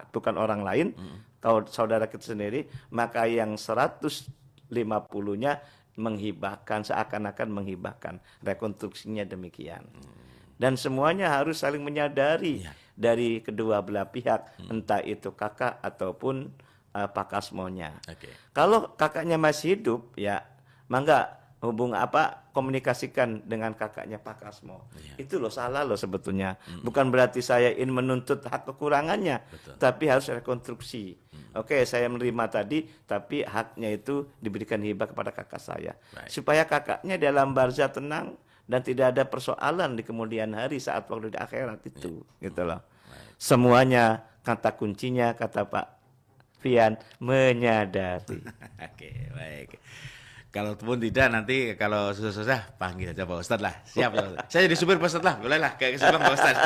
bukan orang lain, kalau saudara kita sendiri, maka yang 150-nya menghibahkan, seakan-akan menghibahkan. Rekonstruksinya demikian. Dan semuanya harus saling menyadari dari kedua belah pihak, entah itu kakak ataupun Pak Kasmonya. Kalau kakaknya masih hidup, ya mangga komunikasikan dengan kakaknya Pak Kasmo. Itu loh salah loh sebetulnya. Bukan berarti saya ingin menuntut hak kekurangannya, tapi harus rekonstruksi. Oke, saya menerima tadi, tapi haknya itu diberikan hibah kepada kakak saya. Supaya kakaknya dalam barzah tenang dan tidak ada persoalan di kemudian hari saat waktu di akhirat itu. Gitu loh. Semuanya kata kuncinya, kata Pak Fian, menyadari. Oke, baik. Kalaupun tidak, nanti kalau susah-susah panggil aja Pak Ustadz lah. Siap Pak Ustadz. Saya jadi supir Pak Ustadz lah, boleh lah kayak kesukaan Pak Ustadz.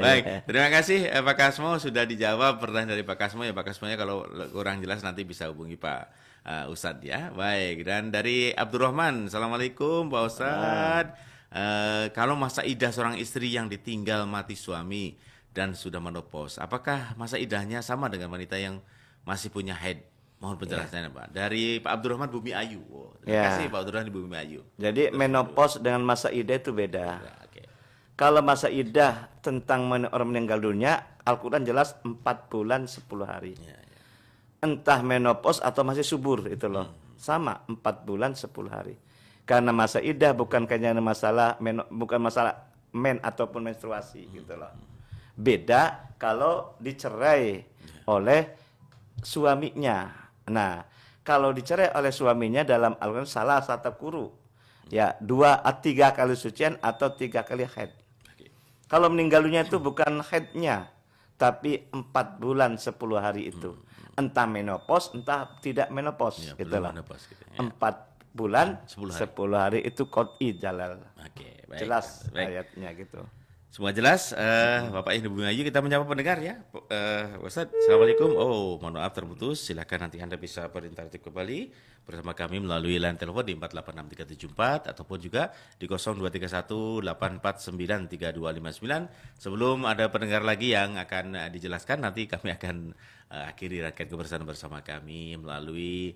Baik, terima kasih Pak Kasmo sudah dijawab pertanyaan dari Pak Kasmo. Ya Pak Kasmonya kalau kurang jelas nanti bisa hubungi Pak Ustadz ya. Baik, dan dari Abdurrahman, Assalamualaikum Pak Ustadz. kalau masa idah seorang istri yang ditinggal mati suami dan sudah menopause, apakah masa idahnya sama dengan wanita yang masih punya haid? Mohon penjelasannya Pak. Dari Pak Abdurrahman Bumi Ayu. Terima kasih Pak Abdurrahman Bumi Ayu. Jadi menopause dengan masa idah itu beda. Ya, oke. Kalau masa idah tentang orang meninggal dunia, Al-Quran jelas 4 bulan 10 hari. Ya, ya. Entah menopause atau masih subur itu loh. Sama 4 bulan 10 hari. Karena masa idah bukan hanya masalah bukan masalah men ataupun menstruasi gitu loh. Beda kalau dicerai oleh suaminya. Nah, kalau dicerai oleh suaminya dalam Al-Quran salah satu kuru. Ya, 2 3 kali sucian atau 3 kali haid. Kalau meninggal dunia itu bukan haidnya, tapi 4 bulan 10 hari itu. Entah menopause, entah tidak menopause. Ya, gitu belum loh. menopause gitu, ya. 4 bulan 10 10 hari itu qot'i jalal. Oke, baik. Jelas Baik. ayatnya gitu. Semua jelas, Bapak Ibu Bumi Ayu, kita menyapa pendengar ya. Ustaz, Assalamualaikum. Oh, mohon maaf terputus. Silakan nanti Anda bisa berinteraktif kembali bersama kami melalui line telepon di 4863374 ataupun juga di 023184932259. Sebelum ada pendengar lagi yang akan dijelaskan, nanti kami akan akhiri rangkaian kebersamaan bersama kami melalui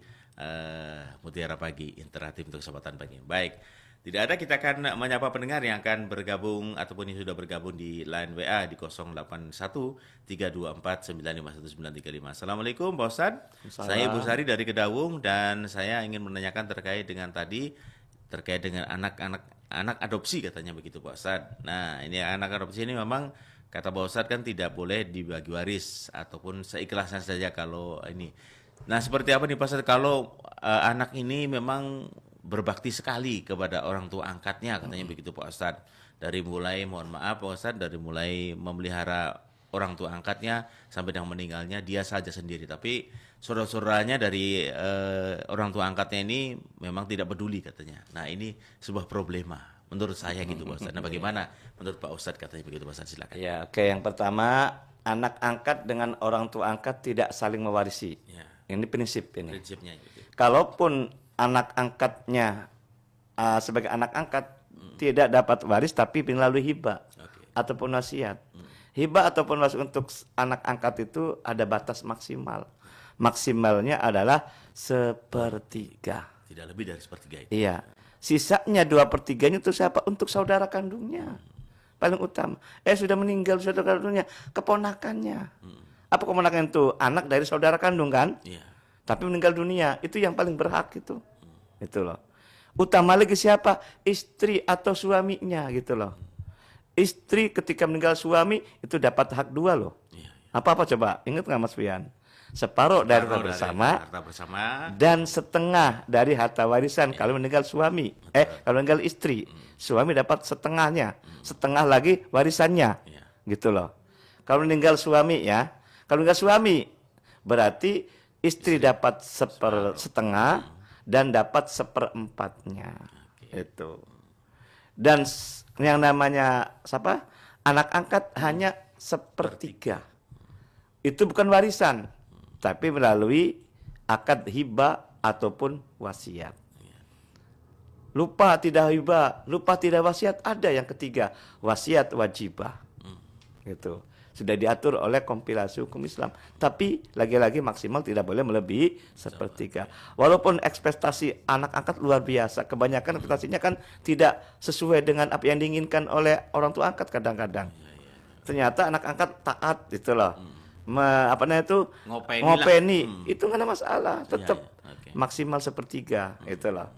Mutiara Pagi interaktif untuk kesempatan pagi. Baik. Tidak ada, kita akan menyapa pendengar yang akan bergabung ataupun yang sudah bergabung di line WA di 081324951935. Assalamualaikum Pak Ustadz. Saya Ibu Sari dari Kedawung dan saya ingin menanyakan terkait dengan anak adopsi katanya begitu Pak Ustadz. Nah, ini anak adopsi ini memang kata Pak Ustadz kan tidak boleh dibagi waris ataupun seikhlasnya saja kalau ini. Nah, seperti apa nih Pak Ustadz kalau anak ini memang berbakti sekali kepada orang tua angkatnya katanya begitu Pak Ustadz. Dari mulai mohon maaf Pak Ustadz, dari mulai memelihara orang tua angkatnya sampai dengan meninggalnya dia saja sendiri. Tapi saudara-saudaranya dari orang tua angkatnya ini memang tidak peduli katanya. Nah, ini sebuah problema menurut saya gitu Pak Ustadz. Nah, bagaimana menurut Pak Ustadz katanya begitu Pak Ustadz, silakan. Ya, oke, yang pertama anak angkat dengan orang tua angkat tidak saling mewarisi. Ya. Ini prinsip ini. Prinsipnya gitu. Kalaupun anak angkatnya sebagai anak angkat tidak dapat waris tapi melalui hibah ataupun wasiat. Hibah ataupun wasiat untuk anak angkat itu ada batas maksimal. Maksimalnya adalah 1/3. Tidak lebih dari 1/3 itu. Iya. Sisanya 2/3-nya itu siapa? Untuk saudara kandungnya. Paling utama. Sudah meninggal saudara kandungnya, keponakannya. Apa keponakan itu? Anak dari saudara kandung kan? Iya. Tapi meninggal dunia, itu yang paling berhak itu. Itu loh. Utama lagi siapa? Istri atau suaminya gitu loh. Istri ketika meninggal suami itu dapat hak 2 loh. Iya. Apa coba? Ingat nggak Mas Fian? Separuh dari harta bersama dan setengah dari harta warisan kalau meninggal suami. Kalau meninggal istri, suami dapat setengahnya, setengah lagi warisannya. Iya. Gitu loh. Kalau meninggal suami ya, kalau meninggal suami berarti istri dapat setengah dan dapat 1/4-nya. Itu. Dan yang namanya siapa? Anak angkat hanya 1/3. Itu bukan warisan, tapi melalui akad hibah ataupun wasiat. Lupa tidak hibah, lupa tidak wasiat, ada yang ketiga, wasiat wajibah. Gitu. Sudah diatur oleh kompilasi hukum Islam. Tapi lagi-lagi maksimal tidak boleh melebihi 1/3. Walaupun ekspektasi anak angkat luar biasa, kebanyakan ekspektasinya kan tidak sesuai dengan apa yang diinginkan oleh orang tua angkat kadang-kadang. Ternyata anak angkat taat gitu loh. Ngopeni. Itu nggak ada masalah, tetap maksimal 1/3 itu loh.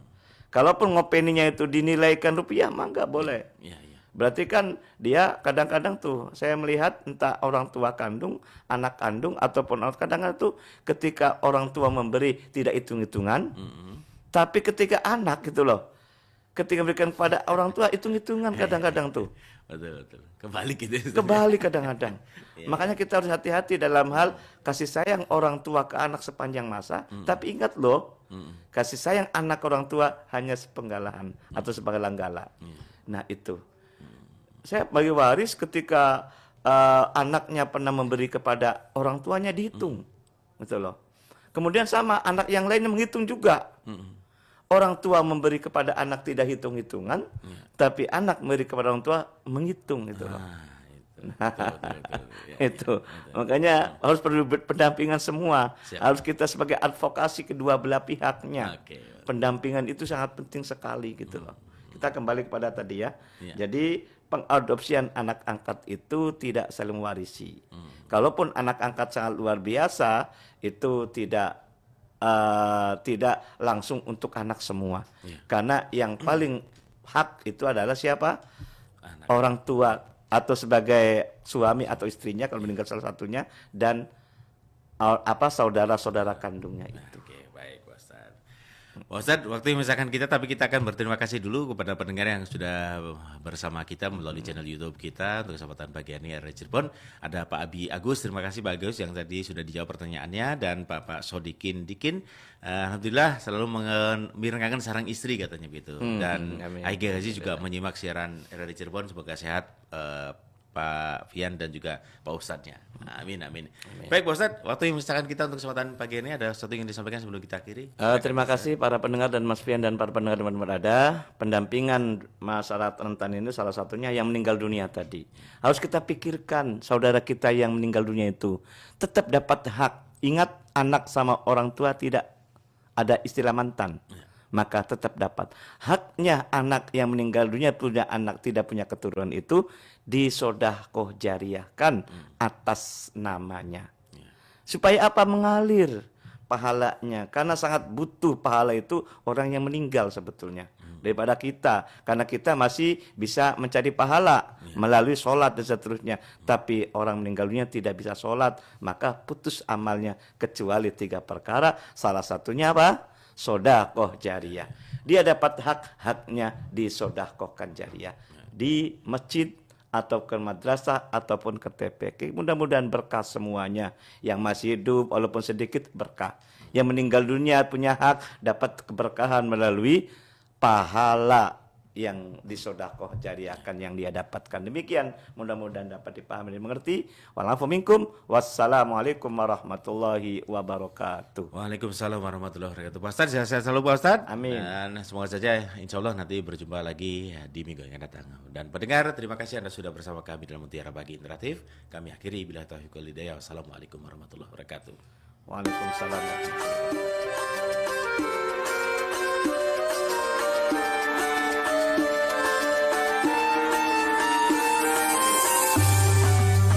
Kalaupun ngopeninya itu dinilaikan rupiah, mah nggak boleh. Berarti kan dia kadang-kadang tuh saya melihat entah orang tua kandung, anak kandung ataupun orang kadang-kadang tuh ketika orang tua memberi tidak hitung-hitungan, tapi ketika anak gitu loh, ketika memberikan kepada orang tua hitung-hitungan kadang-kadang tuh. Betul. Kebalik gitu. Kebalik kadang-kadang. Makanya kita harus hati-hati dalam hal kasih sayang orang tua ke anak sepanjang masa. Tapi ingat loh, kasih sayang anak ke orang tua hanya sepenggalahan atau sepenggalan-gala. Nah itu. Saya bagi waris ketika anaknya pernah memberi kepada orang tuanya dihitung. Gitu loh. Kemudian sama anak yang lainnya menghitung juga. orang tua memberi kepada anak tidak hitung-hitungan, tapi anak memberi kepada orang tua menghitung gitu loh. Itu makanya harus perlu pendampingan semua. Harus kita sebagai advokasi kedua belah pihaknya. Pendampingan itu sangat penting sekali gitu loh. Kita kembali kepada tadi ya. Jadi pengadopsian anak angkat itu tidak saling mewarisi. Kalaupun anak angkat sangat luar biasa, itu tidak langsung untuk anak semua. Karena yang paling hak itu adalah siapa? Orang tua atau sebagai suami atau istrinya kalau meninggal salah satunya, dan saudara-saudara kandungnya itu. Oke, baik Pak Ustadz. Pak Ustadz, waktu misalkan kita, tapi kita akan berterima kasih dulu kepada pendengar yang sudah bersama kita melalui channel YouTube kita untuk kesempatan pagi ini RRI Cirebon. Ada Pak Abi Agus, terima kasih Pak Agus yang tadi sudah dijawab pertanyaannya, dan Pak Sodikin Dikin, alhamdulillah selalu mengiringkan sarang istri katanya gitu. Dan Aiga Gazi juga menyimak siaran RRI Cirebon, semoga sehat Pak Fian dan juga Pak Ustadznya. Amin. Baik Pak Ustadz, waktu yang misalkan kita untuk kesempatan pagi ini, ada sesuatu yang disampaikan sebelum kita akhiri? Terima kasih para pendengar dan Mas Fian dan para pendengar yang berada. Pendampingan masyarakat rentan ini salah satunya yang meninggal dunia tadi. Harus kita pikirkan saudara kita yang meninggal dunia itu tetap dapat hak. Ingat, anak sama orang tua tidak ada istilah mantan. Maka tetap dapat haknya. Anak yang meninggal dunia punya anak tidak punya keturunan itu disodaqoh jariyahkan atas namanya, supaya apa? Mengalir pahalanya, karena sangat butuh pahala itu orang yang meninggal sebetulnya daripada kita, karena kita masih bisa mencari pahala melalui sholat dan seterusnya, tapi orang meninggal dunia tidak bisa sholat, maka putus amalnya kecuali 3 perkara, salah satunya apa? Sodaqoh jariyah. Dia dapat haknya disodaqohkan jariyah di masjid atau ke madrasah ataupun ke TPK. Mudah-mudahan berkah semuanya. Yang masih hidup walaupun sedikit berkah. Yang meninggal dunia punya hak dapat keberkahan melalui pahala yang disodaqoh jariyahkan yang dia dapatkan. Demikian, mudah-mudahan dapat dipahami dan dimengerti. Wa'alafu minkum. Wassalamualaikum warahmatullahi wabarakatuh. Waalaikumsalam warahmatullahi wabarakatuh. Pak Ustadz, sehat-sehat selalu Pak Ustadz. Amin. Dan semoga saja insya Allah nanti berjumpa lagi di minggu yang akan datang. Dan pendengar, terima kasih Anda sudah bersama kami dalam Mutiara Pagi Interaktif. Kami akhiri bila taufiq wal hidayah. Wassalamualaikum warahmatullahi wabarakatuh. Waalaikumsalam warahmatullahi wabarakatuh.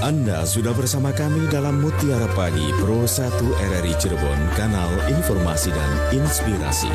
Anda sudah bersama kami dalam Mutiara Pagi Pro 1 RRI Cirebon, kanal informasi dan inspirasi.